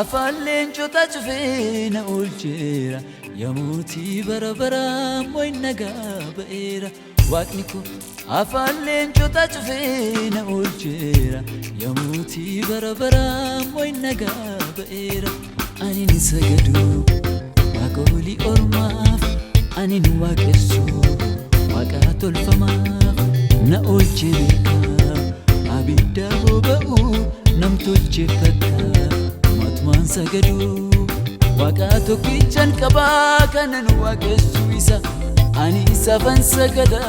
afalleen cota cufeena oolcheera yamuutii bara bara mo'in nagaa ba'eera waaqni koo afalleen cota cufeena oolcheera yamuutii bara bara mo'in nagaa ba'eera ani ni sagadu waaqolii ormaaf ani ni waaqessu waaqa tolfamaaf na oolche beeka abidda boba'u nam tolche fakka matumaan sagadu waaqa tokkichaan qabaa kanan waaqessu isa ani isafan sagada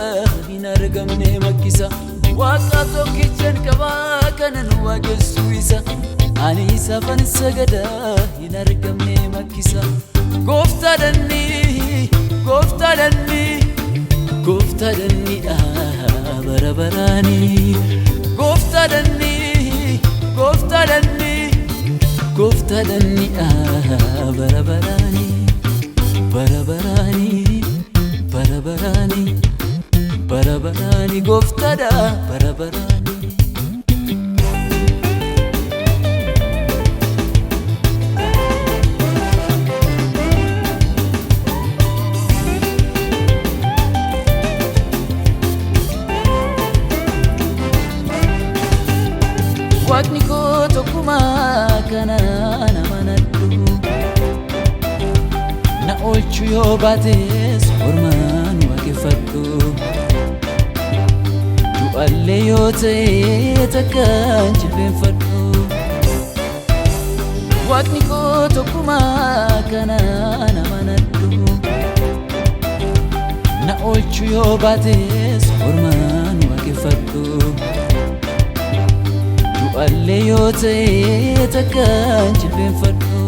hin argamne makkisa waaqa tokkichaan qabaa kanan waaqessu isa ani isafan sagada hin argamne makkisa gooftaadhanni bara baraani gooftaadhanni bara baraani gooftaadha bara baraani waaqni koo tokkumaa kana namanadhu na oolchu yoo baates ormaan waaqeffadhu du'allee yoo ta'e takkaan jilbeenfadhu waaqni koo tokkumaa kana namanadhu na oolchu yoo baates ormaan waaqeffadhu du'allee yoo ta'e takkaan jilbeenfadhu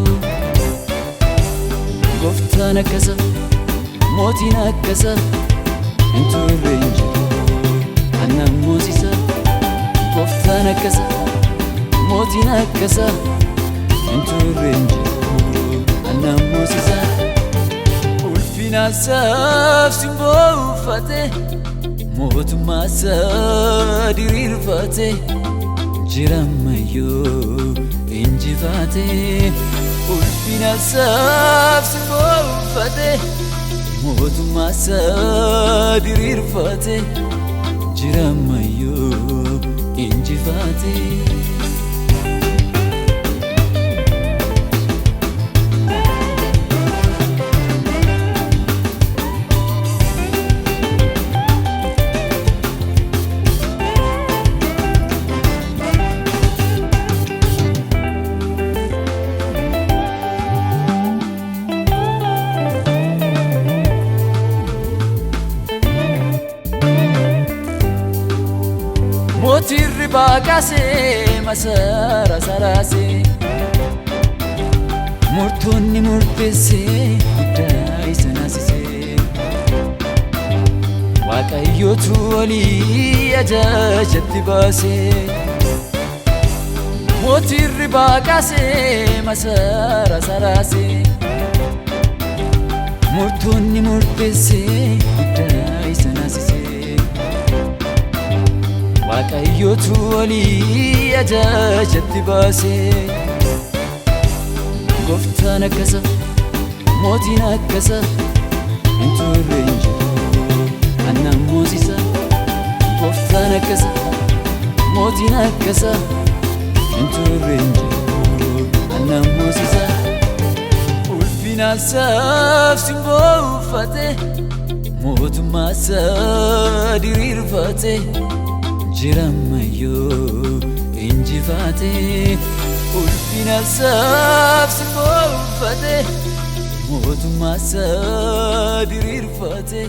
gooftaan akkasa mootiin akkasa hin turre hin jiru annan moosisa gooftaan akkasa mootiin akkasa hin turre hin jiru annan moosisa ulfinaasaaf simbooffate mootummaasaa diriirfate jiramayyoo injifate ulfinaasaaf simbooffate mootummaasaa diriirfate jiramayyoo injifate mootirri baaqasee masara saraasee murtoonni murteessee guddaa isa naasisee waaqayyootu olii ajaajatti baasee mootirri baaqasee masara saraasee murtoonni murteessee guddaa isa naasisee waaqayyootu olii ajaajatti baasee gooftaan akkasa mootiin akkasa hin turre hin jiru annan moosisa gooftaan akkasa mootiin akkasa hin turre hin jiru annan moosisa ulfinaasaaf simbooffate mootummaasaa diriirfate jiramayyoo injifate ulfinaasaaf simbooffate mootummaasaa diriirfate